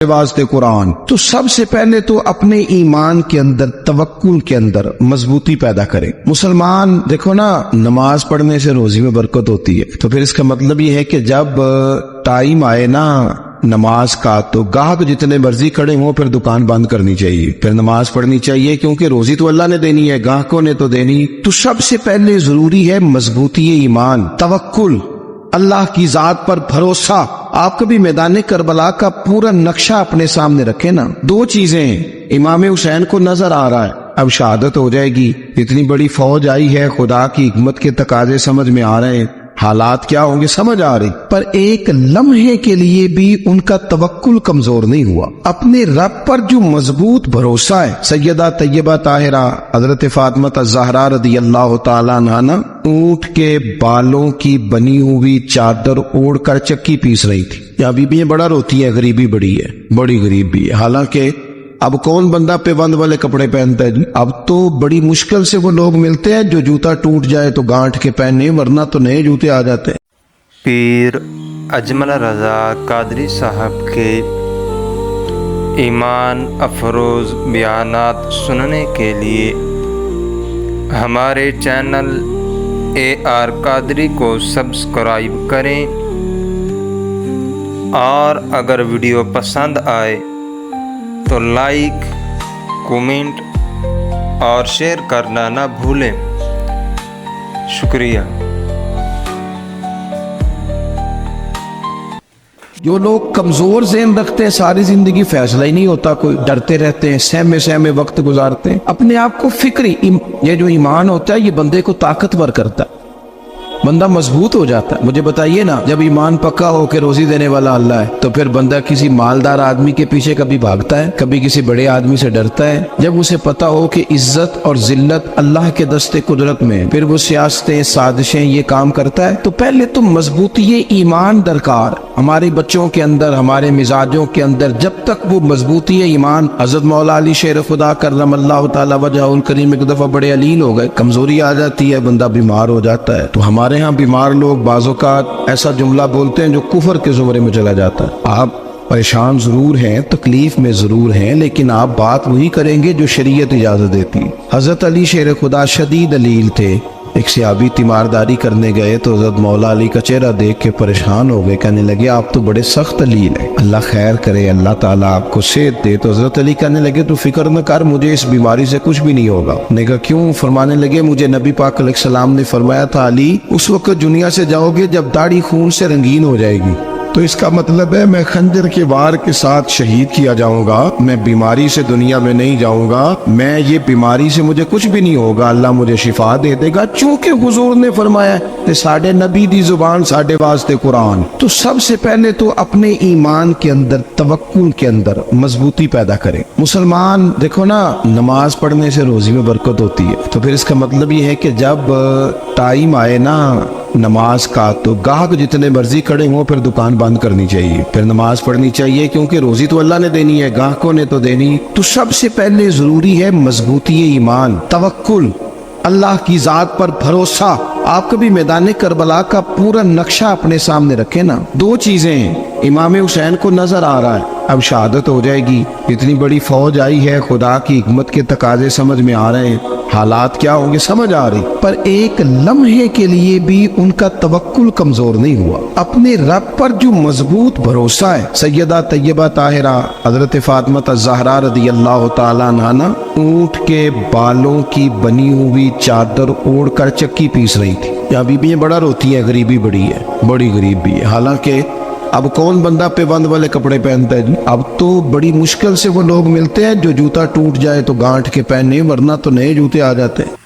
واسطے قرآن۔ تو سب سے پہلے تو اپنے ایمان کے اندر، توکل کے اندر مضبوطی پیدا کریں۔ مسلمان دیکھو نا، نماز پڑھنے سے روزی میں برکت ہوتی ہے، تو پھر اس کا مطلب یہ ہے کہ جب ٹائم آئے نا نماز کا، تو گاہک جتنے مرضی کھڑے ہوں پھر دکان بند کرنی چاہیے، پھر نماز پڑھنی چاہیے، کیونکہ روزی تو اللہ نے دینی ہے، گاہکوں نے تو دینی۔ تو سب سے پہلے ضروری ہے مضبوطی ایمان، توکل، اللہ کی ذات پر بھروسہ۔ آپ کبھی میدان کربلا کا پورا نقشہ اپنے سامنے رکھیں نا، دو چیزیں ہیں۔ امام حسین کو نظر آ رہا ہے اب شہادت ہو جائے گی، اتنی بڑی فوج آئی ہے، خدا کی حکمت کے تقاضے سمجھ میں آ رہے ہیں، حالات کیا ہوں گے سمجھ آ رہی، پر ایک لمحے کے لیے بھی ان کا توکل کمزور نہیں ہوا۔ اپنے رب پر جو مضبوط بھروسہ ہے، سیدہ طیبہ طاہرہ حضرت فاطمہ الزہرا رضی اللہ تعالیٰ عنہا نا اونٹ کے بالوں کی بنی ہوئی چادر اوڑھ کر چکی پیس رہی تھی۔ یا بیویاں بڑا روتی ہیں، غریبی بڑی ہے، بڑی غریب بھی ہے۔ حالانکہ اب کون بندہ پیوند والے کپڑے پہنتا ہے جی؟ اب تو بڑی مشکل سے وہ لوگ ملتے ہیں جو جوتا ٹوٹ جائے تو گانٹھ کے پہنے، ورنہ تو نئے جوتے آ جاتے ہیں۔ پیر اجمل رضا قادری صاحب کے ایمان افروز بیانات سننے کے لیے ہمارے چینل AR قادری کو سبسکرائب کریں، اور اگر ویڈیو پسند آئے تو لائک، کومنٹ اور شیئر کرنا نہ بھولیں۔ شکریہ۔ جو لوگ کمزور ذہن رکھتے ہیں ساری زندگی فیصلہ ہی نہیں ہوتا، کوئی ڈرتے رہتے ہیں، سہمے وقت گزارتے ہیں اپنے آپ کو فکری۔ یہ جو ایمان ہوتا ہے یہ بندے کو طاقتور کرتا ہے، بندہ مضبوط ہو جاتا ہے۔ مجھے بتائیے نا، جب ایمان پکا ہو کہ روزی دینے والا اللہ ہے، تو پھر بندہ کسی مالدار آدمی کے پیچھے کبھی بھاگتا ہے، کبھی کسی بڑے آدمی سے ڈرتا ہے؟ جب اسے پتا ہو کہ عزت اور ذلت اللہ کے دستے قدرت میں، پھر وہ سیاستیں، سازشیں یہ کام کرتا ہے۔ تو پہلے تو مضبوطی ایمان درکار ہمارے بچوں کے اندر، ہمارے مزاجوں کے اندر۔ جب تک وہ مضبوطی ایمان، حضرت مولا علی شیر خدا کرم اللہ تعالی وجہ الکریم ایک دفعہ بڑے علیل ہو گئے، کمزوری آ جاتی ہے، بندہ بیمار ہو جاتا ہے۔ تو ہمارے ہاں بیمار لوگ بعض اوقات ایسا جملہ بولتے ہیں جو کفر کے زمرے میں چلا جاتا ہے۔ آپ پریشان ضرور ہیں، تکلیف میں ضرور ہیں، لیکن آپ بات وہی کریں گے جو شریعت اجازت دیتی ہے۔ حضرت علی شیر خدا شدید علیل تھے، ایک صحابی تیمارداری کرنے گئے تو حضرت مولا علی کا چہرہ دیکھ کے پریشان ہو گئے، کہنے لگے آپ تو بڑے سخت علیل ہیں، اللہ خیر کرے، اللہ تعالیٰ آپ کو صحت دے۔ تو حضرت علی کہنے لگے تو فکر نہ کر، مجھے اس بیماری سے کچھ بھی نہیں ہوگا۔ نے کہا کیوں؟ فرمانے لگے مجھے نبی پاک علیہ السلام نے فرمایا تھا علی اس وقت دنیا سے جاؤ گے جب داڑھی خون سے رنگین ہو جائے گی، تو اس کا مطلب ہے میں خنجر کے وار کے ساتھ شہید کیا جاؤں گا، میں بیماری سے دنیا میں نہیں جاؤں گا، میں یہ بیماری سے مجھے کچھ بھی نہیں ہوگا، اللہ مجھے شفا دے دے گا، چونکہ حضور نے فرمایا کہ ساڈے نبی دی زبان ساڈے واسطے قرآن۔ تو سب سے پہلے تو اپنے ایمان کے اندر، توکل کے اندر مضبوطی پیدا کریں۔ مسلمان دیکھو نا، نماز پڑھنے سے روزی میں برکت ہوتی ہے، تو پھر اس کا مطلب یہ ہے کہ جب ٹائم آئے نا نماز کا، تو گاہک جتنے مرضی کھڑے ہوں پھر دکان بند کرنی چاہیے، پھر نماز پڑھنی چاہیے، کیونکہ روزی تو اللہ نے دینی ہے، گاہکوں نے تو دینی۔ تو سب سے پہلے ضروری ہے مضبوطی ایمان، توکل، اللہ کی ذات پر بھروسہ۔ آپ کبھی میدان کربلا کا پورا نقشہ اپنے سامنے رکھیں نا، دو چیزیں ہیں۔ امام حسین کو نظر آ رہا ہے اب شہادت ہو جائے گی، اتنی بڑی فوج آئی ہے، خدا کی حکمت کے تقاضے سمجھ میں آ رہے ہیں، حالات کیا ہوں گے سمجھ آ رہی، پر ایک لمحے کے لیے بھی ان کا توکل کمزور نہیں ہوا۔ اپنے رب پر جو مضبوط بھروسہ ہے، سیدہ طیبہ طاہرہ حضرت فاطمہ الزہرا رضی اللہ تعالیٰ عنہا نا اونٹ کے بالوں کی بنی ہوئی چادر اوڑھ کر چکی پیس رہی تھی۔ یا بیویاں بڑا روتی ہیں، غریبی بڑی ہے، بڑی غریب بھی ہے۔ حالانکہ اب کون بندہ پیوند والے کپڑے پہنتا ہے جی؟ اب تو بڑی مشکل سے وہ لوگ ملتے ہیں جو جوتا ٹوٹ جائے تو گانٹھ کے پہنے، ورنہ تو نئے جوتے آ جاتے ہیں۔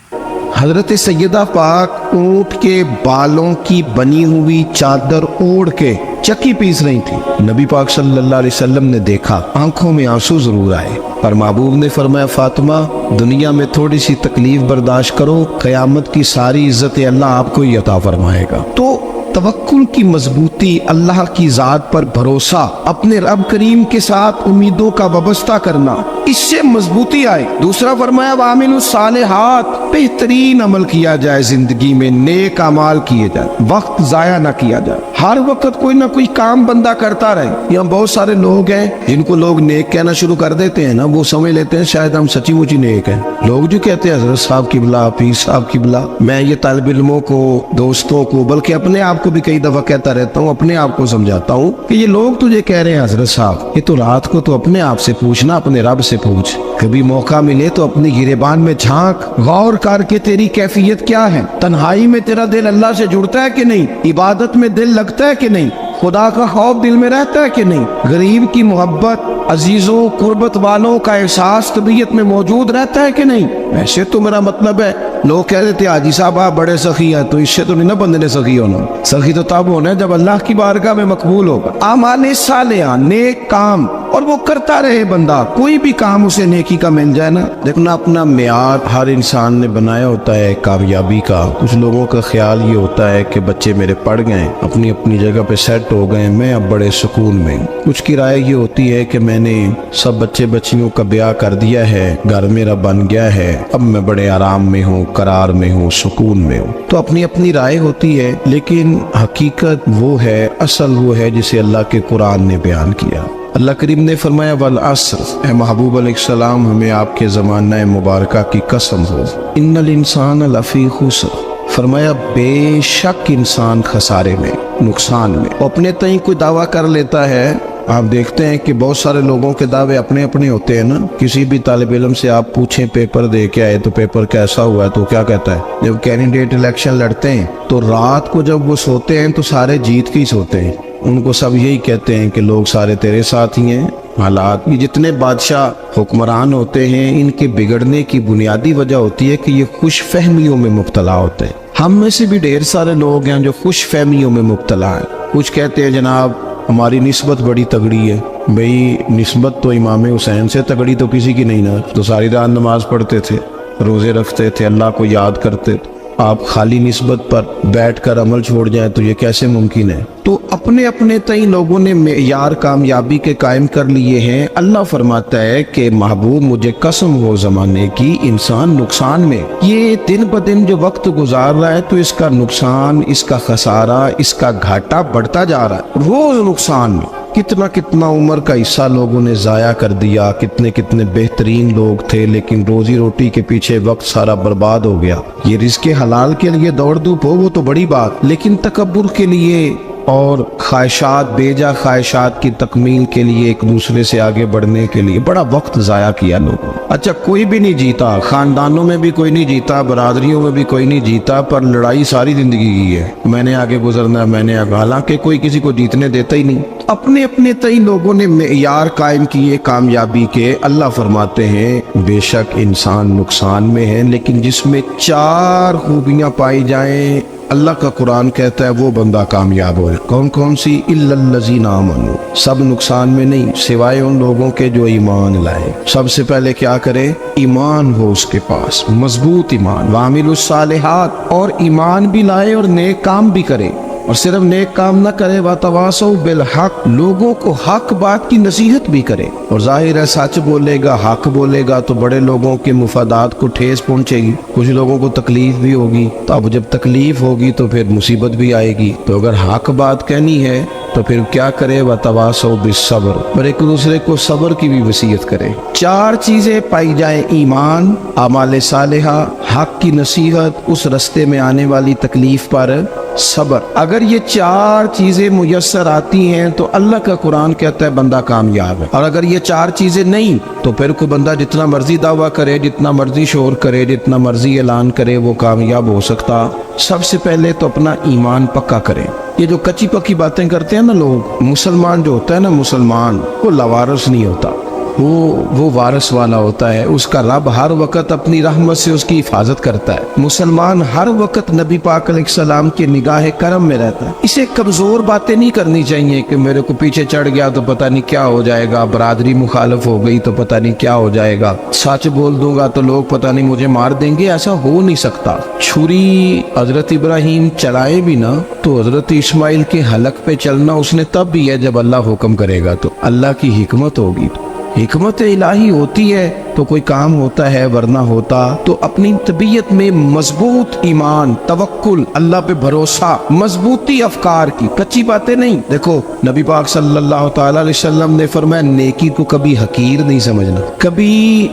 حضرت سیدہ پاک اونٹ کے بالوں کی بنی ہوئی چادر اوڑھ کے چکی پیس رہی تھی۔ نبی پاک صلی اللہ علیہ وسلم نے دیکھا، آنکھوں میں آنسو ضرور آئے، پر محبوب نے فرمایا فاطمہ دنیا میں تھوڑی سی تکلیف برداشت کرو، قیامت کی ساری عزت اللہ آپ کو ہی عطا فرمائے گا۔ تو توکل کی مضبوطی، اللہ کی ذات پر بھروسہ، اپنے رب کریم کے ساتھ امیدوں کا وابستہ کرنا، इससे मजबूती आए। दूसरा फरमाया वामिलुस सालिहात, बेहतरीन अमल किया जाए, जिंदगी में नेक अमाल किए जाए, वक्त जाया ना किया जाए, हर वक्त कोई ना कोई काम बंदा करता रहे। यहाँ बहुत सारे लोग हैं जिनको लोग नेक कहना शुरू कर देते हैं ना, वो समझ लेते हैं शायद हम सच्ची मुची नेक हैं। लोग जो कहते हैं हजरत साहब की बिला, पीर साहब की बिला, मैं ये तालिब इल्मों को, दोस्तों को, बल्कि अपने आप को भी कई दफा कहता रहता हूँ, अपने आप को समझाता हूँ कि ये लोग तुझे कह रहे हैं हजरत साहब, ये तो रात को तो अपने आप से पूछना, अपने रब से पूछ। कभी मौका मिले तो अपनी गिरेबान में झांक, गौर करके तेरी कैफियत क्या है, तन्हाई में तेरा दिल अल्लाह से जुड़ता है कि नहीं, इबादत में दिल लगता है कि नहीं, खुदा का खौफ दिल में रहता है कि नहीं, गरीब की मोहब्बत, अजीजों कुर्बत वालों का एहसास तबीयत में मौजूद रहता है कि नहीं। ऐसे तो मेरा मतलब है, लोग कह देते हाजी साहब आप बड़े सखी हैं, तो इससे तो नहीं ना बंदे ने सखी होना। सखी तो तब होना है जब अल्लाह की बारगाह में मकबूल होगा। आमाले सालिहा, नेक काम, और वो करता रहे बंदा, कोई भी काम उसे नेकी का मिल जाए ना। देखना अपना मियार हर इंसान ने बनाया होता है कामयाबी का। कुछ लोगों का ख्याल ये होता है कि बच्चे मेरे पढ़ गए, अपनी अपनी जगह पे सेट हो गए, मैं अब बड़े सुकून में। कुछ की राय ये होती है कि मैंने सब बच्चे बच्चियों का ब्याह कर दिया है, घर मेरा बन गया है, अब मैं बड़े आराम में हूँ, करार में हूँ, सुकून में हूँ। तो अपनी अपनी राय होती है, लेकिन हकीकत वो है, असल वो है जिसे अल्लाह के कुरान ने बयान किया। अल्लाह करीम ने फरमाया वल अस्र, ए महबूब अलैहिस्सलाम हमें आपके ज़माना मुबारका की कसम हो, इन्नल इंसान लफी खुस्र, फरमाया बेशक इंसान खसारे में, नुकसान में। अपने तई कोई दावा कर लेता है, आप देखते हैं कि बहुत सारे लोगों के दावे अपने अपने होते हैं ना। किसी भी तालिब इल्म से आप पूछें पेपर दे के आए तो पेपर कैसा हुआ है, तो क्या कहता है। जब कैंडिडेट इलेक्शन लड़ते हैं तो रात को जब वो सोते हैं तो सारे जीत के ही सोते हैं, उनको सब यही कहते हैं कि लोग सारे तेरे साथ ही हैं। हालात ये जितने बादशाह हुक्मरान होते हैं, इनके बिगड़ने की बुनियादी वजह होती है कि ये खुश फहमियों में मुब्तला होते हैं। हम में से भी ढेर सारे लोग हैं जो खुश फहमियों में मुब्तला हैं। कुछ कहते हैं जनाब हमारी निस्बत बड़ी तगड़ी है। भाई निस्बत तो इमाम हुसैन से तगड़ी तो किसी की नहीं ना, तो सारी रात नमाज पढ़ते थे, रोजे रखते थे, अल्लाह को याद करते थे। आप खाली निस्बत पर बैठकर अमल छोड़ जाएं तो ये कैसे मुमकिन है। तो अपने अपने तई लोगों ने मेयार कामयाबी के कायम कर लिए हैं। अल्लाह फरमाता है कि महबूब मुझे कसम हो जमाने की, इंसान नुकसान में, ये दिन ब दिन जो वक्त गुजार रहा है तो इसका नुकसान, इसका खसारा, इसका घाटा बढ़ता जा रहा है, रोज नुकसान में। कितना कितना उम्र का हिस्सा लोगों ने जाया कर दिया, कितने कितने बेहतरीन लोग थे, लेकिन रोजी रोटी के पीछे वक्त सारा बर्बाद हो गया। ये रिज़्क़े हलाल के लिए दौड़ धूप हो वो तो बड़ी बात, लेकिन तकब्बुर के लिए और ख्वाहिशात, बेजा ख्वाहिशात की तकमील के लिए, एक दूसरे से आगे बढ़ने के लिए बड़ा वक्त ज़ाया किया लोगों। अच्छा कोई भी नहीं जीता, खानदानों में भी कोई नहीं जीता, बरादरियों में भी कोई नहीं जीता, पर लड़ाई सारी जिंदगी की है, मैंने आगे गुजरना, मैंने आगे, हालांकि कोई किसी को जीतने देता ही नहीं। अपने अपने तई लोगों ने मेयार कायम किए कामयाबी के। अल्लाह फरमाते हैं बेशक इंसान नुकसान में है, लेकिन जिसमें 4 खूबियां पाई जाएं, अल्लाह का कुरान कहता है वो बंदा कामयाब हो। कौन कौन सी? इल्लल्लज़ीना आमनू, सब नुकसान में नहीं सिवाय उन लोगों के जो ईमान लाए। सबसे पहले क्या करे? ईमान हो उसके पास, मजबूत ईमान। वामिलुस सालिहात, और ईमान भी लाए और नेक काम भी करे, और सिर्फ नेक काम न करे, वतवासौ बिल हक, लोगों को हक बात की नसीहत भी करे। और जाहिर है सच बोलेगा, हक बोलेगा तो बड़े लोगों के मुफादात को ठेस पहुंचेगी, कुछ लोगों को तकलीफ भी होगी। तो अब जब तकलीफ होगी तो फिर मुसीबत भी आएगी। तो अगर हक बात कहनी है तो फिर क्या करे? वतवासौ बिस्सब्र, और एक दूसरे को सब्र की भी वसीयत करे। 4 चीजें पाई जाए, ईमान, आमाले सालिहा, हक की नसीहत, उस रस्ते में आने वाली तकलीफ पर सब्र। अगर ये 4 चीजें मुयस्सर आती हैं तो अल्लाह का कुरान कहता है बंदा कामयाब है। और अगर ये 4 चीजें नहीं तो फिर कोई बंदा जितना मर्जी दावा करे, जितना मर्जी शोर करे, जितना मर्जी ऐलान करे, वो कामयाब हो सकता। सबसे पहले तो अपना ईमान पक्का करें। ये जो कच्ची पक्की बातें करते हैं ना लोग, मुसलमान जो होता है ना, मुसलमान वो लवारस नहीं होता, वो वारस वाला होता है। उसका रब हर वक्त अपनी रहमत से उसकी हिफाजत करता है। मुसलमान हर वक्त नबी पाक अलैहिस्सलाम की निगाह करम में रहता है। इसे कमजोर बातें नहीं करनी चाहिए कि मेरे को पीछे चढ़ गया तो पता नहीं क्या हो जाएगा, बरादरी मुखालफ हो गई तो पता नहीं क्या हो जाएगा, सच बोल दूंगा तो लोग पता नहीं मुझे मार देंगे। ऐसा हो नहीं सकता। छुरी हजरत इब्राहिम चलाए भी ना तो हजरत इस्माइल के हलक पे चलना उसने तब भी है जब अल्लाह हुक्म करेगा, तो अल्लाह की हिकमत होगी। हिकमत इलाही होती है तो कोई काम होता है, वरना होता तो अपनी तबीयत में मजबूत ईमान, तवक्कुल, अल्लाह पे भरोसा, मजबूती अफकार की, कच्ची बातें नहीं। देखो नबी पाक सल्लल्लाहु ताला अलैहि वसल्लम ने फरमाया नेकी को कभी हकीर नहीं समझना, कभी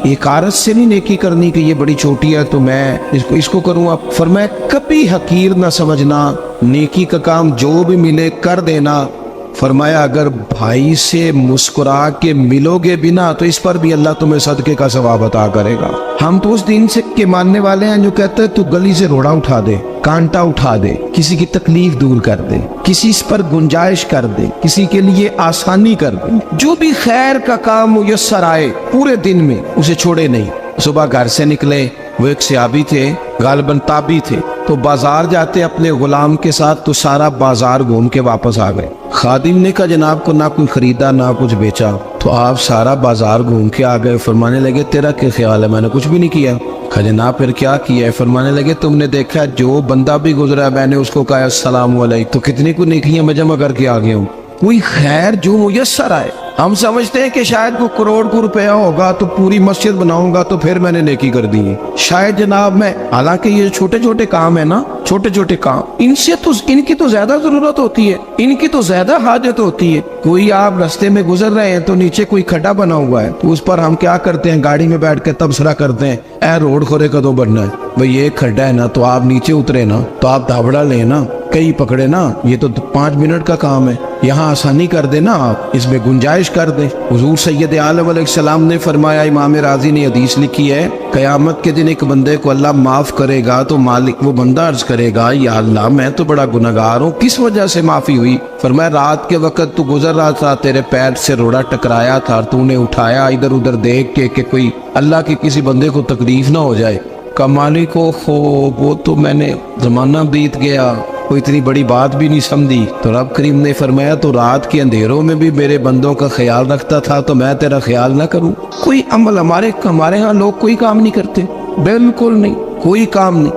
एकारत से नहीं नेकी करनी कि ये बड़ी छोटी है तो मैं इसको करूँगा। फरमाया कभी हकीर ना समझना, नेकी का काम जो भी मिले कर देना। फरमाया अगर भाई से मुस्कुरा के मिलोगे बिना तो इस पर भी अल्लाह तुम्हें सदके का सवाब अता करेगा। हम तो उस दिन से के मानने वाले हैं जो कहते हैं तू गली से रोड़ा उठा दे, कांटा उठा दे, किसी की तकलीफ दूर कर दे, किसी इस पर गुंजाइश कर दे, किसी के लिए आसानी कर दे, जो भी खैर का काम मुयस्सर आए पूरे दिन में उसे छोड़े नहीं। सुबह घर से निकले, वो एक सहाबी थे, गालिबन ताबी थे, तो बाजार जाते अपने गुलाम के साथ तो सारा बाजार घूम के वापस आ गए। खादिम ने कहा जनाब को ना कोई खरीदा ना कुछ बेचा, तो आप सारा बाजार घूम के आ गए। फरमाने लगे तेरा क्या ख्याल है? मैंने कुछ भी नहीं किया। कहा जनाब फिर क्या किया है? फरमाने लगे तुमने देखा जो बंदा भी गुजरा मैंने उसको कहा अस्सलाम वालेकुम, तो कितनी को नेकियां मैं जमा करके आ गया हूँ। कोई खैर जो मुयस्सर आए, हम समझते हैं कि शायद वो करोड़ को रुपया होगा तो पूरी मस्जिद बनाऊंगा तो फिर मैंने नेकी कर दी है, शायद जनाब मैं, हालांकि ये छोटे छोटे काम है ना, छोटे छोटे काम इनसे तो इनकी तो ज्यादा जरूरत होती है, इनकी तो ज्यादा हाजत होती है। कोई आप रास्ते में गुजर रहे हैं तो नीचे कोई खड्डा बना हुआ है तो उस पर हम क्या करते हैं, गाड़ी में बैठ के तबसरा करते हैं ए रोड खोरे कदों बनना है भाई, ये खड्डा है ना तो आप नीचे उतरे ना तो आप धावड़ा ले ना, कई पकड़े ना, ये तो 5 मिनट का काम है, यहाँ आसानी कर दे ना, आप इसमें गुंजाइश कर दे। हुजूर सैयद आलम अलैहिस्सलाम ने फरमाया, इमाम राजी ने हदीस लिखी है, कयामत के दिन एक बंदे को अल्लाह माफ करेगा तो मालिक वो बंदा अर्ज करेगा या अल्लाह मैं तो बड़ा गुनहगार हूँ, किस वजह से माफी हुई? फरमाया रात के वक्त तू गुजर रहा था, तेरे पैर से रोड़ा टकराया था, तूने उठाया इधर उधर देख के कोई अल्लाह के किसी बंदे को तकलीफ ना हो जाए। का मालिक हो वो तो मैंने जमाना बीत गया, कोई इतनी बड़ी बात भी नहीं समझी। तो रब करीम ने फरमाया तो रात के अंधेरों में भी मेरे बंदों का ख्याल रखता था तो मैं तेरा ख्याल ना करूं? कोई अमल हमारे यहाँ लोग कोई काम नहीं करते, बिल्कुल नहीं, कोई काम नहीं,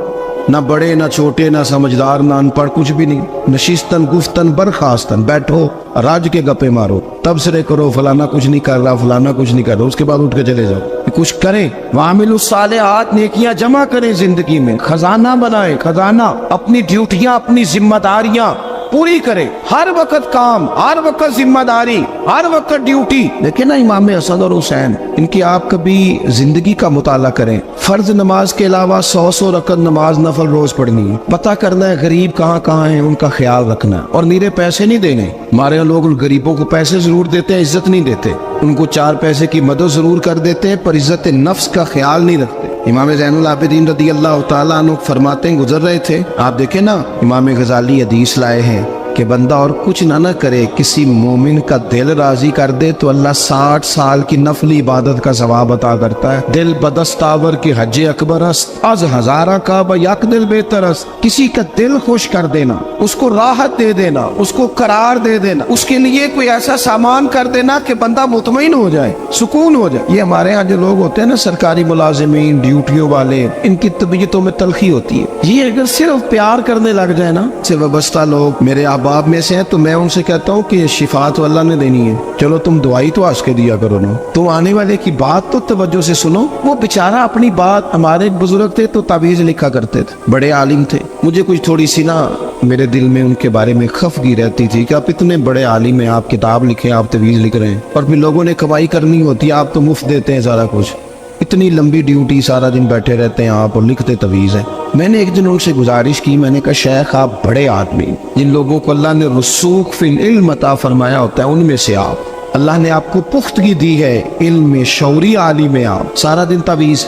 ना बड़े ना छोटे ना समझदार ना अनपढ़, कुछ भी नहीं। नशिस्तन गुफ्तन बरखास्तन, बैठो राज के गप्पे मारो, तबसरे करो, फलाना कुछ नहीं कर रहा, फलाना कुछ नहीं कर रहा, उसके बाद उठ के चले जाओ। कुछ करें, वामिलुस सालिहात, नेकियां जमा करें जिंदगी में, खजाना बनाए, खजाना, अपनी ड्यूटियां अपनी जिम्मेदारियां पूरी करे, हर वक्त काम, हर वक्त जिम्मेदारी, हर वक्त ड्यूटी। देखे ना इमाम हसन और हुसैन, इनकी आप कभी जिंदगी का मुताला करें, फर्ज नमाज के अलावा 100 रकत नमाज नफल रोज पढ़नी है, पता करना है गरीब कहाँ कहाँ है, उनका ख्याल रखना है, और नीरे पैसे नहीं देने। हमारे यहाँ लोग गरीबों को पैसे जरूर देते हैं, इज्जत नहीं देते, उनको 4 पैसे की मदद जरूर कर देते हैं पर इज्जत नफ्स का ख्याल नहीं रखते। इमाम ज़ैनुल आबिदीन रदी अल्लाह ताला अन्हु फरमाते हैं, गुजर रहे थे, आप देखें ना, इमाम गजाली हदीस लाए हैं कि बंदा और कुछ ना करे, किसी मोमिन का दिल राजी कर दे तो अल्लाह 60 साल की नफली इबादत का सवाब अता करता है। दिल बदस्तावर की हज अकबर अज हजारा का बयक दिल बेहतरस, किसी का दिल खुश कर देना, उसको राहत दे देना, उसको करार दे देना, उसके लिए कोई ऐसा सामान कर देना कि बंदा मुतमईन हो जाए, सुकून हो जाए। ये हमारे यहाँ जो लोग होते हैं ना, सरकारी मुलाजिमीन, ड्यूटियों वाले, इनकी तबीयतों में तलखी होती है। ये अगर सिर्फ प्यार करने लग जाए ना, से वाबस्ता लोग मेरे बाप में से है तो मैं उनसे कहता हूँ कि शिफा तो अल्लाह ने देनी है, चलो तुम दुआई तो आज के दिया करो ना, तुम आने वाले की बात तो तवज्जो से सुनो। वो बेचारा अपनी बात, हमारे बुजुर्ग थे तो तावीज लिखा करते थे, बड़े आलिम थे, मुझे कुछ थोड़ी सी ना मेरे दिल में उनके बारे में खफगी रहती थी कि आप इतने बड़े आलिम हैं, आप किताब लिखे, आप तवीज लिख रहे हैं, और फिर लोगों ने कमाई करनी होती है, आप तो मुफ्त देते हैं सारा कुछ, इतनी लंबी ड्यूटी, सारा दिन बैठे रहते हैं आप और लिखते तवीज़ है। मैंने एक दिन उनसे गुजारिश की, मैंने कहा शेख आप बड़े आदमी, जिन लोगों को अल्लाह ने रसूख फिल इल्म अता फरमाया होता है उनमें से आप, अल्लाह ने आपको पुख्तगी दी है इल्म में, शौरी आलिम में, आप सारा दिन तवीज़।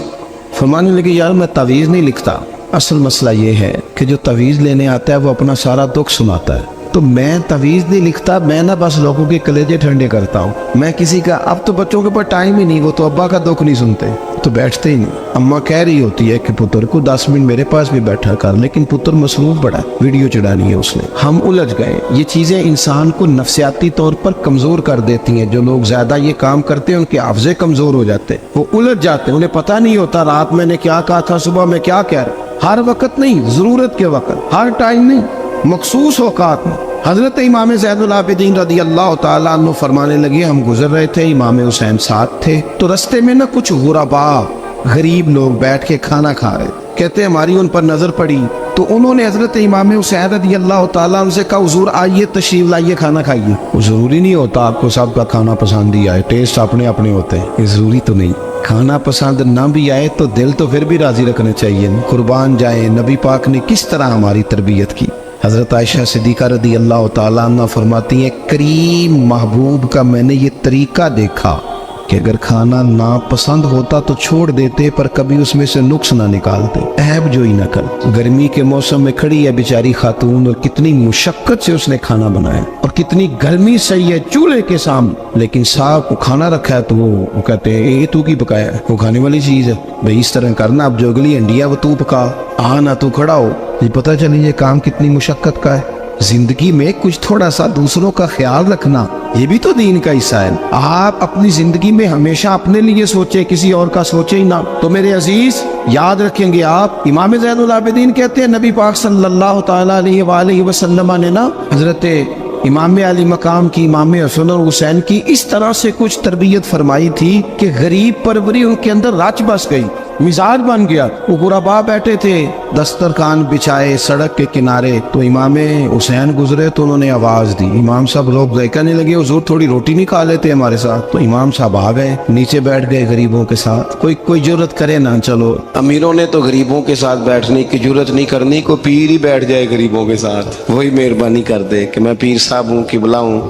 फरमाने लगे यार मैं तवीज़ नहीं लिखता, असल मसला ये है कि जो तवीज़ लेने आता है वो अपना सारा दुख सुनाता है, तो मैं तवीज़ नहीं लिखता, मैं ना बस लोगों के कलेजे ठंडे करता हूँ। मैं किसी का, अब तो बच्चों के पास टाइम ही नहीं, वो तो अब्बा का दुख नहीं सुनते, तो बैठते ही नहीं। अम्मा कह रही होती है कि पुत्र को 10 मिनट मेरे पास भी बैठा कर, लेकिन पुत्र मसरूफ बड़ा, वीडियो चढ़ानी है उसने। हम उलझ गए। ये चीज़ें इंसान को नफ्सियाती तौर पर कमज़ोर कर देती हैं। जो लोग ज़्यादा ये काम करते हैं उनके हाफ़ज़े कमज़ोर हो जाते हैं, वो उलझ जाते हैं, उन्हें पता नहीं होता रात मैंने क्या कहा था, सुबह में क्या कह रहा। हर वक्त नहीं, ज़रूरत के वक्त, हर टाइम नहीं, मखसूस औकात में। حضرت امام زین العابدین رضی اللہ تعالیٰ عنہ فرمانے لگے ہم گزر رہے تھے، امام حسین ساتھ تھے، تو رستے میں نا کچھ غربا غریب لوگ بیٹھ کے کھانا کھا رہے، کہتے ہماری ان پر نظر پڑی تو انہوں نے حضرت امام حسین رضی اللہ تعالیٰ عنہ سے کہا حضور آئیے تشریف لائیے کھانا کھائیے۔ وہ ضروری نہیں ہوتا آپ کو سب کا کھانا پسند ہی آئے، ٹیسٹ اپنے اپنے ہوتے ہیں، یہ ضروری تو نہیں۔ کھانا پسند نہ بھی آئے تو دل تو پھر بھی راضی رکھنے چاہیے۔ قربان جائیں نبی پاک نے کس طرح ہماری تربیت کی۔ حضرت عائشہ صدیقہ رضی اللہ تعالیٰ عنہ فرماتی ہیں کریم محبوب کا میں نے یہ طریقہ دیکھا کہ اگر کھانا ناپسند ہوتا تو چھوڑ دیتے، پر کبھی اس میں سے نقص نہ نکالتے، عیب جوئی نہ کر۔ گرمی کے موسم میں کھڑی ہے بیچاری خاتون اور کتنی مشقت سے اس نے کھانا بنایا اور کتنی گرمی صحیح ہے چولہے کے سامنے، لیکن صاحب کو کھانا رکھا ہے تو وہ کہتے ہیں یہ تو کی پکایا ہے، وہ کھانے والی چیز ہے بھئی اس طرح کرنا، اب جو اگلی انڈیا وہ تو پکا، نہ تو کھڑا ہو۔ یہ پتہ چلی یہ کام کتنی مشقت کا ہے۔ زندگی میں کچھ تھوڑا سا دوسروں کا خیال رکھنا یہ بھی تو دین کا حصہ ہے۔ آپ اپنی زندگی میں ہمیشہ اپنے لیے سوچے، کسی اور کا سوچے ہی نہ۔ تو میرے عزیز یاد رکھیں گے آپ، امام زین العابدین کہتے ہیں نبی پاک صلی اللہ تعالیٰ علیہ وآلہ وسلم نے نا حضرت امام علی مقام کی، امام حسن اور حسین کی اس طرح سے کچھ تربیت فرمائی تھی کہ غریب پروری ان کے اندر رچ بس گئی، مزاج بن گیا۔ وہ غربا بیٹھے تھے دسترخوان بچھائے سڑک کے کنارے، تو امام حسین گزرے تو انہوں نے آواز دی، امام صاحب لوگ کہنے لگے حضور تھوڑی روٹی نہیں کھا لیتے ہمارے ساتھ، تو امام صاحب آ گئے نیچے بیٹھ گئے غریبوں کے ساتھ۔ کوئی جرت کرے نا، چلو امیروں نے تو غریبوں کے ساتھ بیٹھنے کی جرت نہیں کرنی، کوئی پیر ہی بیٹھ جائے غریبوں کے ساتھ، وہی مہربانی کر دے کہ میں پیر صاحب ہوں کہ بلاؤں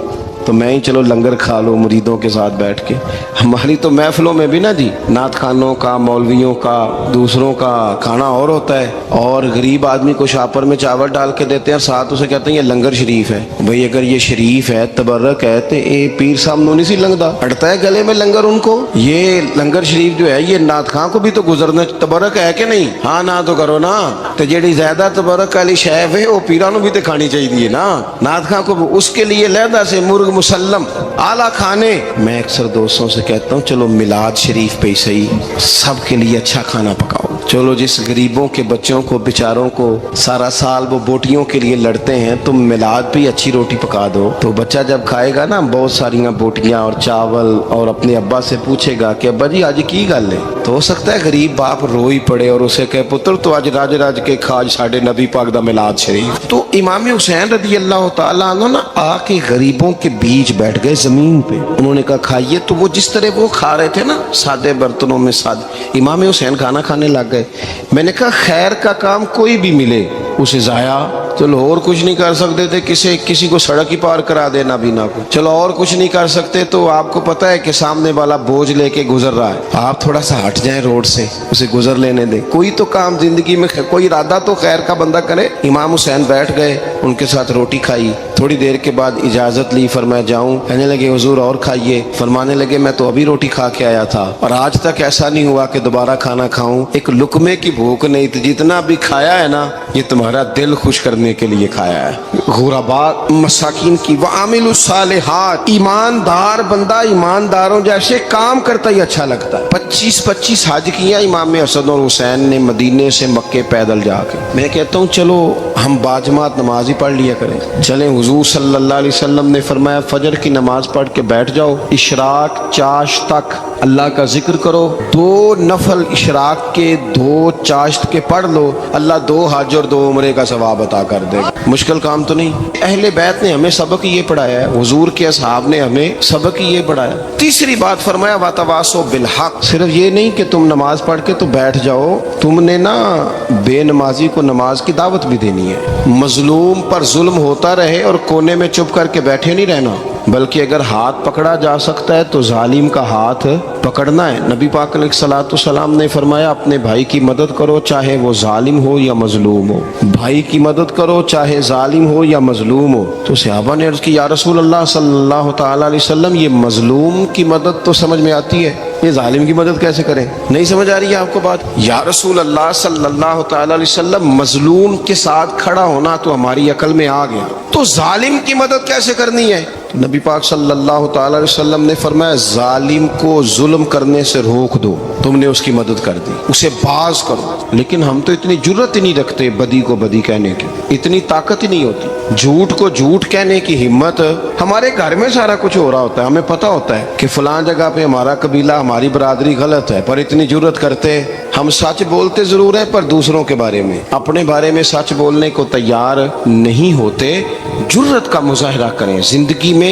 تو میں ہی چلو لنگر کھا لو مریدوں کے ساتھ بیٹھ کے۔ ہماری تو محفلوں میں بھی نا جی نعت خانوں کا، مولویوں کا، دوسروں کا کھانا اور ہوتا ہے، اور غریب آدمی کو شاپر میں چاول ڈال کے دیتے ہیں، ساتھ اسے کہتے ہیں یہ لنگر شریف ہے۔ بھئی اگر یہ شریف ہے تبرک ہے تو اے پیر صاحب نو نہیں سی لنگدا، اڑتا ہے گلے میں لنگر ان کو۔ یہ لنگر شریف جو ہے یہ نعت خان کو بھی تو گزرنا تبرک ہے کہ نہیں؟ ہاں نہ تو کرو نا، تو جیڑی زیادہ تبرک والی شے ہے وہ پیراں نو بھی تو کھانی چاہیے نا، نعت خان کو اس کے لیے لہدا سے مرغ مسلم اعلیٰ کھانے۔ میں اکثر دوستوں سے کہتا ہوں چلو میلاد شریف پہ صحیح سب کے لیے اچھا کھانا پکاؤ، چلو جس غریبوں کے بچوں کو بیچاروں کو سارا سال وہ بوٹیوں کے لیے لڑتے ہیں، تم میلاد پہ اچھی روٹی پکا دو، تو بچہ جب کھائے گا نا بہت ساریاں بوٹیاں اور چاول، اور اپنے ابا سے پوچھے گا کہ ابا جی آج کی گل ہے، تو ہو سکتا ہے غریب باپ روئی پڑے اور اسے کہے پتر تو آج راج راج کے کھاج ساڈے نبی پاک دا میلاد شریف۔ تو امام حسین رضی اللہ تعالیٰ عنہ نا آ کے غریبوں کے بیچ بیٹھ گئے زمین پہ، انہوں نے کہا کھائیے، تو وہ جس طرح وہ کھا رہے تھے نا سادے برتنوں میں سادے، امام حسین کھانا کھانے لگ گئے۔ میں نے کہا خیر کا کام کوئی بھی ملے اسے ضائع، چلو اور کچھ نہیں کر سکتے تھے، کسی کو سڑک ہی پار کرا دے نابینا کو، چلو اور کچھ نہیں کر سکتے تو آپ کو پتہ ہے کہ سامنے والا بوجھ لے کے گزر رہا ہے، آپ تھوڑا سا ہٹ جائیں روڈ سے، اسے گزر لینے دیں، کوئی تو کام زندگی میں کوئی ارادہ تو خیر کا بندہ کرے۔ امام حسین بیٹھ گئے، ان کے ساتھ روٹی کھائی، تھوڑی دیر کے بعد اجازت لی، فرمایا جاؤں؟ کہنے لگے حضور اور کھائیے، فرمانے لگے میں تو ابھی روٹی کھا کے آیا تھا اور آج تک ایسا نہیں ہوا کہ دوبارہ کھانا کھاؤں، ایک لقمے کی بھوک نہیں تھی، جتنا بھی کھایا ہے نا یہ تمہارا دل خوش کرنے کے لیے کھایا ہے۔ غربا مساکین کی وعامل الصالحات، ایماندار بندہ ایمانداروں جیسے کام کرتا ہی اچھا لگتا ہے۔ 25 حج کیا امام حسن اور حسین نے مدینے سے مکے پیدل جا کے۔ میں کہتا ہوں چلو ہم باجماعت نماز ہی پڑھ لیا کریں، چلیں حضور صلی اللہ علیہ وسلم نے فرمایا فجر کی نماز پڑھ کے بیٹھ جاؤ، اشراق چاشت تک اللہ کا ذکر کرو، 2 نفل اشراق کے 2 چاشت کے پڑھ لو، اللہ 2 حج اور 2 عمرے کا ثواب عطا کر دے گا۔ مشکل کام تو نہیں۔ اہل بیت نے ہمیں سبق یہ پڑھایا ہے، حضور کے اصحاب نے ہمیں سبق یہ پڑھایا۔ تیسری بات فرمایا وَتَوَاصَوْا بِالْحَقِّ، صرف یہ نہیں کہ تم نماز پڑھ کے تو بیٹھ جاؤ، تم نے نا بے نمازی کو نماز کی دعوت بھی دینی ہے، مظلوم پر ظلم ہوتا رہے اور کونے میں چپ کر کے بیٹھے نہیں رہنا، بلکہ اگر ہاتھ پکڑا جا سکتا ہے تو ظالم کا ہاتھ پکڑنا ہے۔ نبی پاک علیہ الصلوۃ والسلام نے فرمایا اپنے بھائی کی مدد کرو چاہے وہ ظالم ہو یا مظلوم ہو، بھائی کی مدد کرو چاہے ظالم ہو یا مظلوم ہو۔ تو صحابہ نے عرض کی یا رسول اللہ صلی اللہ تعالیٰ علیہ وسلم یہ مظلوم کی مدد تو سمجھ میں آتی ہے، یہ ظالم کی مدد کیسے کریں؟ نہیں سمجھ آ رہی ہے آپ کو بات؟ یا رسول اللہ صلی اللہ تعالیٰ علیہ وسلم مظلوم کے ساتھ کھڑا ہونا تو ہماری عقل میں آ گیا، تو ظالم کی مدد کیسے کرنی ہے؟ नबी पाक सल्लल्लाहु ताला अलैहि वसल्लम ने फरमाया जालिम को जुल्म करने से रोक दो, तुमने उसकी मदद कर दी, उसे बाज करो। लेकिन हम तो इतनी जुर्रत ही नहीं रखते बदी को बदी कहने की, इतनी ताकत ही नहीं होती। झूठ को झूठ कहने की हिम्मत, हमारे घर में सारा कुछ हो रहा होता है, हमें पता होता है कि फलां जगह पे हमारा कबीला हमारी बरादरी गलत है, पर इतनी जुर्रत करते हम सच बोलते जरूर हैं पर दूसरों के बारे में, अपने बारे में सच बोलने को तैयार नहीं होते। जुर्रत का मुजाहरा करें, जिंदगी में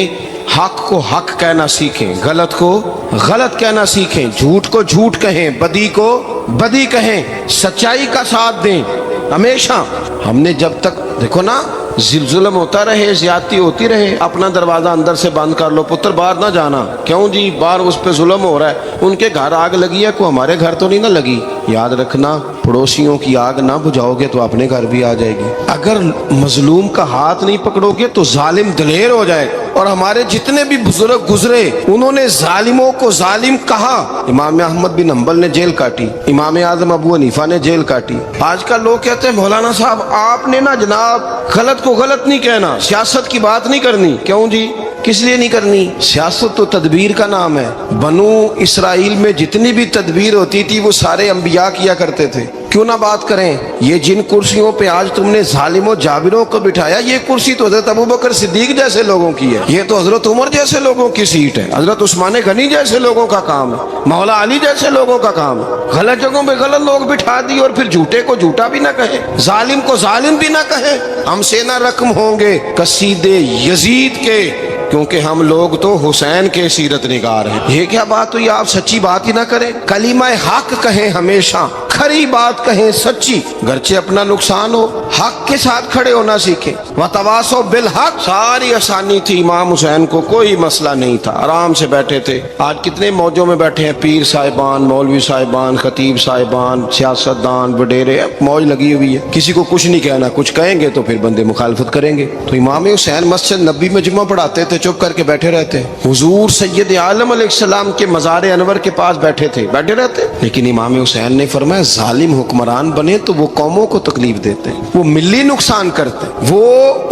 हक को हक कहना सीखें, गलत को गलत कहना सीखें, झूठ को झूठ कहें, बदी को बदी कहें, सच्चाई का साथ दें हमेशा। हमने जब तक देखो ना जुल्म होता रहे, ज्यादती होती रहे, अपना दरवाजा अंदर से बंद कर लो, पुत्र बाहर ना जाना। क्यों जी, बाहर उस पे जुल्म हो रहा है, उनके घर आग लगी है, को हमारे घर तो नहीं ना लगी। याद रखना, पड़ोसियों की आग ना बुझाओगे तो अपने घर भी आ जाएगी। अगर मजलूम का हाथ नहीं पकड़ोगे तो जालिम दलेर हो जाएगा। और हमारे जितने भी बुजुर्ग गुजरे उन्होंने जालिमों को जालिम कहा। इमाम अहमद बिन हम्बल ने जेल काटी, इमाम आजम अबू हनीफा ने जेल काटी। आजकल लोग कहते हैं मौलाना साहब आपने ना जनाब गलत को गलत नहीं कहना, सियासत की बात नहीं करनी। क्यों जी, किस लिए नहीं करनी? सियासत तो तदबीर का नाम है। बनु इसराइल में जितनी भी तदबीर होती थी वो सारे अंबिया किया करते थे। क्यों ना बात करें? ये जिन कुर्सियों पे आज तुमने जालिमों जाबिरों को बिठाया, ये कुर्सी तो हजरत अबू बकर सिद्दीक जैसे लोगों की है, ये तो हजरत उमर जैसे लोगों की सीट है, हजरत उस्मान गनी जैसे लोगों का काम है, मौला अली जैसे लोगों का काम है। गलत जगहों पे गलत लोग बिठा दिए और फिर झूठे को झूठा भी ना कहे, जालिम को जालिम भी ना कहे। हमसे ना रकम होंगे कसीदे यजीद के, क्योंकि हम लोग तो हुसैन के सीरत निगार हैं। ये क्या बात हुई, आप सच्ची बात ही ना करें, कलीमा हक कहें, हमेशा खरी बात कहें, सच्ची, गरचे अपना नुकसान हो, हक के साथ खड़े होना सीखें। वतवासो बिल हक, सारी आसानी थी, इमाम हुसैन को कोई मसला नहीं था, आराम से बैठे थे। आज कितने मौजों में बैठे हैं, पीर साहिबान, मौलवी साहिबान, खतीब साहिबान, सियासतदान, वडेरे, मौज लगी हुई है। किसी को कुछ नहीं कहना, कुछ कहेंगे तो फिर बंदे मुखालफत करेंगे। तो इमाम हुसैन मस्जिद नबी में जुम्मा पढ़ाते थे, चुप करके बैठे रहते। हुजूर सैयद आलम अलैहिस्सलाम के मज़ार अनवर के पास बैठे थे, बैठे रहते। लेकिन इमाम हुसैन ने फरमाया जालिम हुक्मरान बने तो वो कौमों को तकलीफ देते हैं, वो मिली नुकसान करते हैं, वो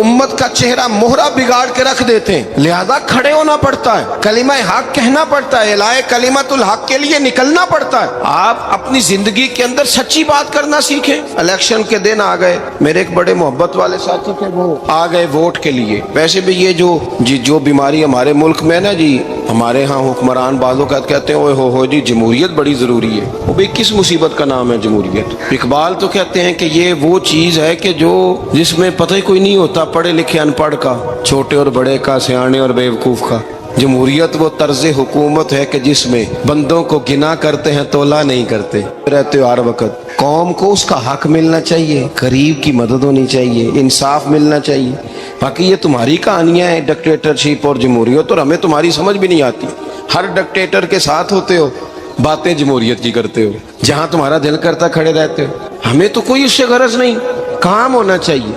उम्मत का चेहरा मोहरा बिगाड़ के रख देते हैं। लिहाजा खड़े होना पड़ता है, कलिमा हक कहना पड़ता है, इलाए कलिमतुल हक के लिए निकलना पड़ता है। आप अपनी जिंदगी के अंदर सच्ची बात करना सीखें। इलेक्शन के दिन आ गए, मेरे एक बड़े मोहब्बत वाले साथी थे, वो आ गए वोट के लिए। वैसे भी ये जो बीमारी हमारे मुल्क में ना जी, हमारे यहाँ हुक्मरान बाजों का कहते हैं ओए हो जी जमहूरियत बड़ी जरूरी है। वो भी किस मुसीबत का नाम है जमहूरियत? इकबाल तो कहते हैं कि ये वो चीज है कि जो जिसमें पता ही कोई नहीं होता, पढ़े लिखे अनपढ़ का, छोटे और बड़े का, सियाने और बेवकूफ का। जमहूरियत वो तर्ज हुकूमत है कि जिसमें बंदों को गिना करते हैं, तोला नहीं करते रहते हो हर वक्त। कौम को उसका हक मिलना चाहिए, गरीब की मदद होनी चाहिए, इंसाफ मिलना चाहिए। बाकी ये तुम्हारी कहानियां हैं डिक्टेटरशिप और जमहूरियत, और हमें तुम्हारी समझ भी नहीं आती। हर डिक्टेटर के साथ होते हो, बातें जमहूरियत की करते हो, जहां तुम्हारा दिल करता खड़े रहते हो। हमें तो कोई उससे गरज नहीं, काम होना चाहिए।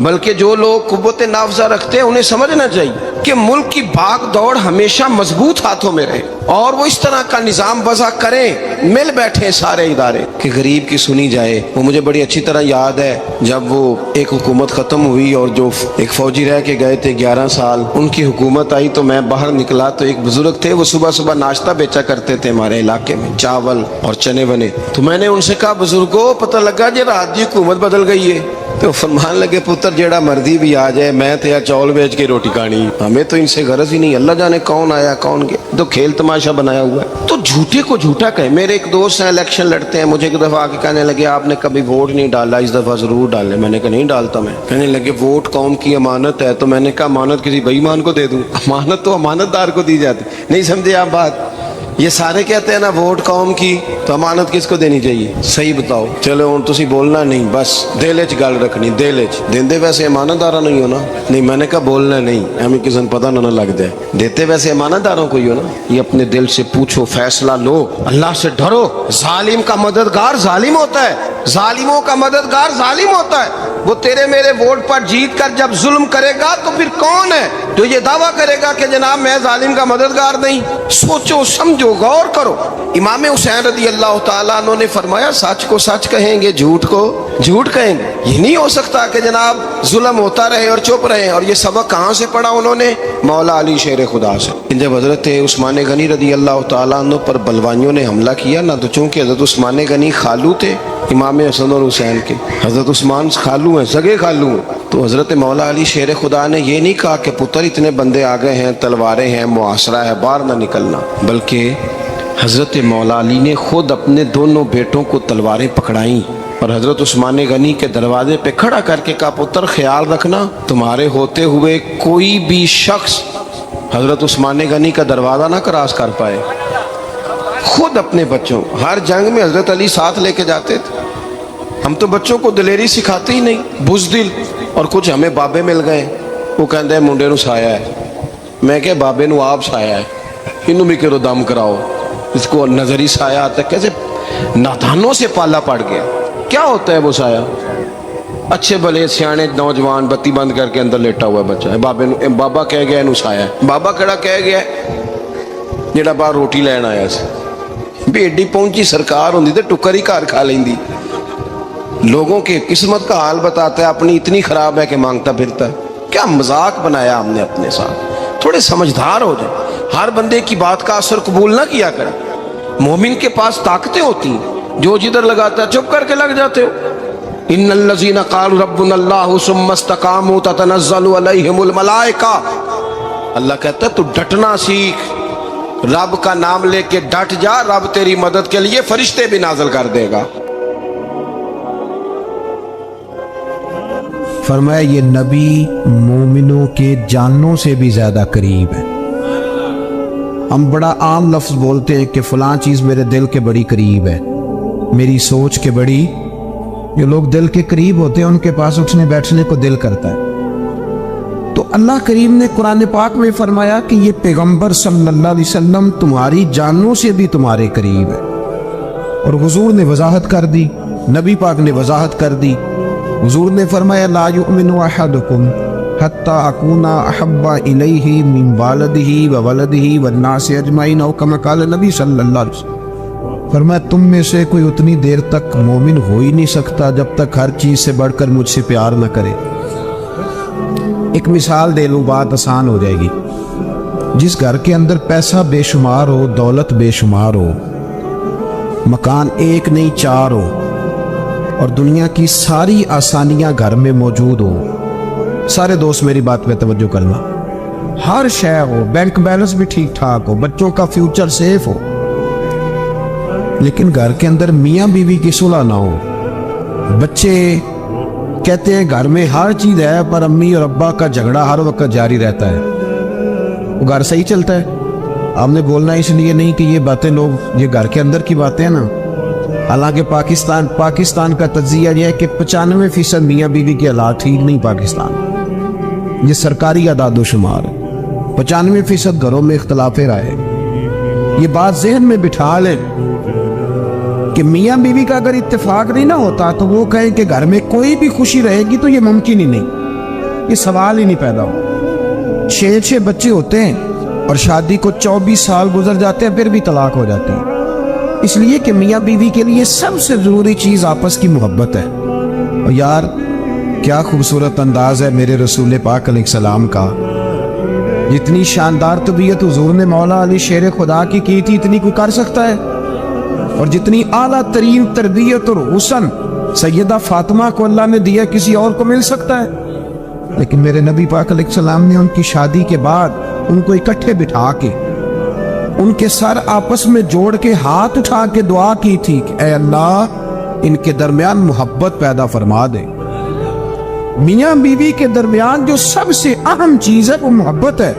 बल्कि जो लोग कुव्वत नाफजा रखते हैं उन्हें समझना चाहिए कि मुल्क की भाग दौड़ हमेशा मजबूत हाथों में रहे, और वो इस तरह का निजाम वज़ा करें, मिल बैठे सारे इदारे कि गरीब की सुनी जाए। वो मुझे बड़ी अच्छी तरह याद है जब वो एक हुकूमत ख़त्म हुई और जो एक फौजी रह के गए थे 11 साल, उनकी हुकूमत आई तो मैं बाहर निकला तो एक बुजुर्ग थे, वो सुबह सुबह नाश्ता बेचा करते थे हमारे इलाके में, चावल और चने बने। तो मैंने उनसे कहा बुजुर्गो पता लगा जी रात की हुकूमत बदल गई है। तो फरमान लगे पुत्र जेड़ा मर्जी भी आ जाए, मैं तो यार चौल बेच के रोटी खानी, हमें तो इनसे गरज ही नहीं। अल्लाह जाने कौन आया कौन गया, तो खेल तमाशा बनाया हुआ है। तो झूठे को झूठा कहे। मेरे एक दोस्त हैं इलेक्शन लड़ते हैं, मुझे एक दफा आके कहने लगे आपने कभी वोट नहीं डाला, इस दफा जरूर डाले। मैंने कहा नहीं डालता मैं। कहने लगे वोट कौम की अमानत है। तो मैंने कहा अमानत किसी बेईमान को दे दूं? अमानत तो अमानतदार को दी जाती। नहीं समझे आप बात? ये सारे कहते हैं ना वोट कौम की, तो अमानत किसको देनी चाहिए? सही बताओ। चलो हुण तुसीं बोलना नहीं, बस दिल च गल रखनी, दिल च। देंदे वैसे अमानतदारा नहीं हो ना? नहीं, मैंने कहा बोलना नहीं, एवं किसी को पता ना लग जाए। देते वैसे अमानतदारों को ही हो ना। ये अपने दिल से पूछो, फैसला लो, अल्लाह से डरो। जालिम का मददगार जालिम होता है, जालिमों का मददगार जालिम होता है। वो तेरे मेरे वोट पर जीत कर जब जुल्म करेगा तो फिर कौन है? जो ये दावा करेगा कि जनाब मैं जालिम का मददगार नहीं, सोचो समझो गौर करो। इमाम हुसैन रदी अल्लाह ताला अन्हु ने फरमाया सच को सच कहेंगे, झूठ को झूठ कहेंगे। ये नहीं हो सकता कि जनाब जुल्म होता रहे और चुप रहे। और ये सबक कहाँ से पढ़ा उन्होंने? मौला अली शेर खुदा से। जब हजरत उस्मान गनी रदी अल्लाह ताला अन्हु पर बलवानियों ने हमला किया ना, तो चूंकि हजरत उस्मान गनी खालू थे इमाम हसन और हुसैन के, हजरत उस्मान खालू हैं, सगे खालू हैं, तो हजरत मौला अली शेर खुदा ने ये नहीं कहा कि पुत्र इतने बंदे आ गए हैं, तलवारें हैं, मुआसरा है, बाहर ना निकलना, बल्कि हजरत मौला अली ने खुद अपने दोनों बेटों को तलवारें पकड़ाई और हजरत उस्मान गनी के दरवाजे पे खड़ा करके कहा पुत्र ख्याल रखना तुम्हारे होते हुए कोई भी शख्स हजरत उस्मान गनी का दरवाजा ना क्रॉस कर पाए। खुद अपने बच्चों, हर जंग में हजरत अली साथ लेके जाते थे। हम तो बच्चों को दिलेरी सिखाते ही नहीं, बुज़दिल। और कुछ हमें बाबे मिल गए, वो कहते हैं मुंडे नू साया है। मैं क्या बाबे नू आप साया है, इनू भी करो दम कराओ, इसको नजरी साया आता है। कैसे नादानों से पाला पड़ गया। क्या होता है वो साया? अच्छे भले सियाने नौजवान बत्ती बंद करके अंदर लेटा हुआ बच्चा है, बाबे नू बाबा कह गया इनू साया है। बाबा केड़ा कह गया जेड़ा बाहर रोटी लैन आया सी। भी एडी पहुंची सरकार होंदी ते टुकर ही घर खा लेंदी। लोगों की किस्मत का हाल बताता है, अपनी इतनी खराब है कि मांगता फिरता है। क्या मजाक बनाया हमने अपने साथ। थोड़े समझदार हो जाए, हर बंदे की बात का असर कबूल ना किया करें। मोमिन के पास ताकतें होती हैं, जो जिधर लगाता है चुप करके लग जाते हो। इन्नल्लज़ीना क़ालू रब्बुनल्लाहु सुम्मा इस्तक़ामू ततनज़्ज़लु अलैहिमुल मलाइका। अल्लाह कहता है तू डटना सीख, रब का नाम लेके डट जा, रब तेरी मदद के लिए फरिश्ते भी नाज़िल कर देगा। फरमाया ये नबी मोमिनों के जानों से भी ज्यादा करीब है। हम बड़ा आम लफ्ज बोलते हैं कि फलां चीज मेरे दिल के बड़ी करीब है, मेरी सोच के बड़ी। जो लोग दिल के करीब होते हैं उनके पास उठने बैठने को दिल करता है। तो अल्लाह करीम ने कुरान पाक में फरमाया कि ये पैगंबर सल्लल्लाहु अलैहि वसल्लम तुम्हारी जानों से भी तुम्हारे करीब है। और हुजूर ने वजाहत कर दी, नबी पाक ने वजाहत कर दी। हुजूर ने फरमाया ला युमिनु अहदुकुम हत्ता अकूना अहब्बा इलैहि मिन वालिदिही व वलदिही वन्नास अजमाइन औ कमा क़ाल नबी सल्लल्लाहु अलैहि वसल्लम। फरमाया तुम में से कोई उतनी देर तक मोमिन हो ही नहीं सकता जब तक हर चीज से बढ़कर मुझसे प्यार न करे। एक मिसाल दे लूं, बात आसान हो जाएगी। जिस घर के अंदर पैसा बेशुमार हो, दौलत बेशुमार हो, मकान एक नहीं चार हो और दुनिया की सारी आसानियां घर में मौजूद हो, सारे दोस्त मेरी बात पे तवज्जो करना, हर शय हो, बैंक बैलेंस भी ठीक ठाक हो, बच्चों का फ्यूचर सेफ हो, लेकिन घर के अंदर मियाँ बीवी की सुलह ना हो, बच्चे कहते हैं घर में हर चीज है पर अम्मी और अब्बा का झगड़ा हर वक्त जारी रहता है, वो घर सही चलता है? आपने बोलना इसलिए नहीं कि ये बातें लोग, ये घर के अंदर की बातें हैं ना। हालांकि पाकिस्तान का तज्जिया यह है कि 95% मियाँ बीवी के हालात ठीक नहीं पाकिस्तान, ये सरकारी आदादोशुमार है। 95% घरों में इख्तलाफे राय है। ये बात जहन में बिठा लें कि मियाँ बीवी का अगर इत्तेफाक नहीं ना होता तो वो कहें कि घर में कोई भी खुशी रहेगी तो ये मुमकिन ही नहीं, ये सवाल ही नहीं पैदा हो। 6 बच्चे होते हैं और शादी को 24 साल गुजर जाते हैं, फिर भी तलाक हो जाती है, इसलिए कि मियाँ बीवी के लिए सबसे जरूरी चीज आपस की मोहब्बत है। और यार क्या खूबसूरत अंदाज है मेरे रसूल पाक अलैहिस्सलाम का। जितनी शानदार तबीयत हुजूर ने मौला अली शेर खुदा की थी, इतनी कोई कर सकता है? और जितनी आला तरीन तरबियत और हुसन सैयदा फातिमा को अल्लाह ने दिया, किसी और को मिल सकता है? लेकिन मेरे नबी पाक अलैहिस्सलाम ने उनकी शादी के बाद उनको इकट्ठे बिठा के उनके सर आपस में जोड़ के हाथ उठा के दुआ की थी कि ऐ अल्लाह इनके दरमियान मोहब्बत पैदा फरमा दे। मियाँ बीवी के दरमियान जो सबसे अहम चीज है वो मोहब्बत है।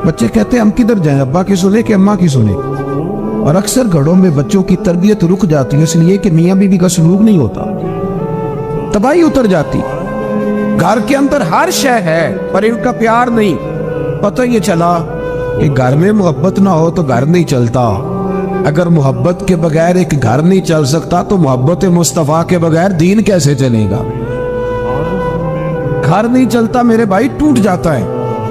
बच्चे कहते हैं हम किधर जाएं, अब्बा की सुने कि अम्मा की सुने? और अक्सर घरों में बच्चों की तरबियत रुक जाती है इसलिए कि मियाँ बीवी का सलूक नहीं होता, तबाही उतर जाती। घर के अंदर हर शय है पर इनका प्यार नहीं। पता ये चला कि घर में मोहब्बत ना हो तो घर नहीं चलता। अगर मोहब्बत के बगैर एक घर नहीं चल सकता तो मोहब्बत मुस्तफा के बगैर दीन कैसे चलेगा? घर नहीं चलता मेरे भाई, टूट जाता है।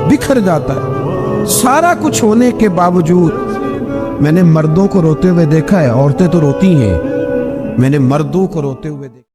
बिखर जाता है। सारा कुछ होने के बावजूद मैंने मर्दों को रोते हुए देखा है, औरतें तो रोती हैं, मैंने मर्दों को रोते हुए देखा।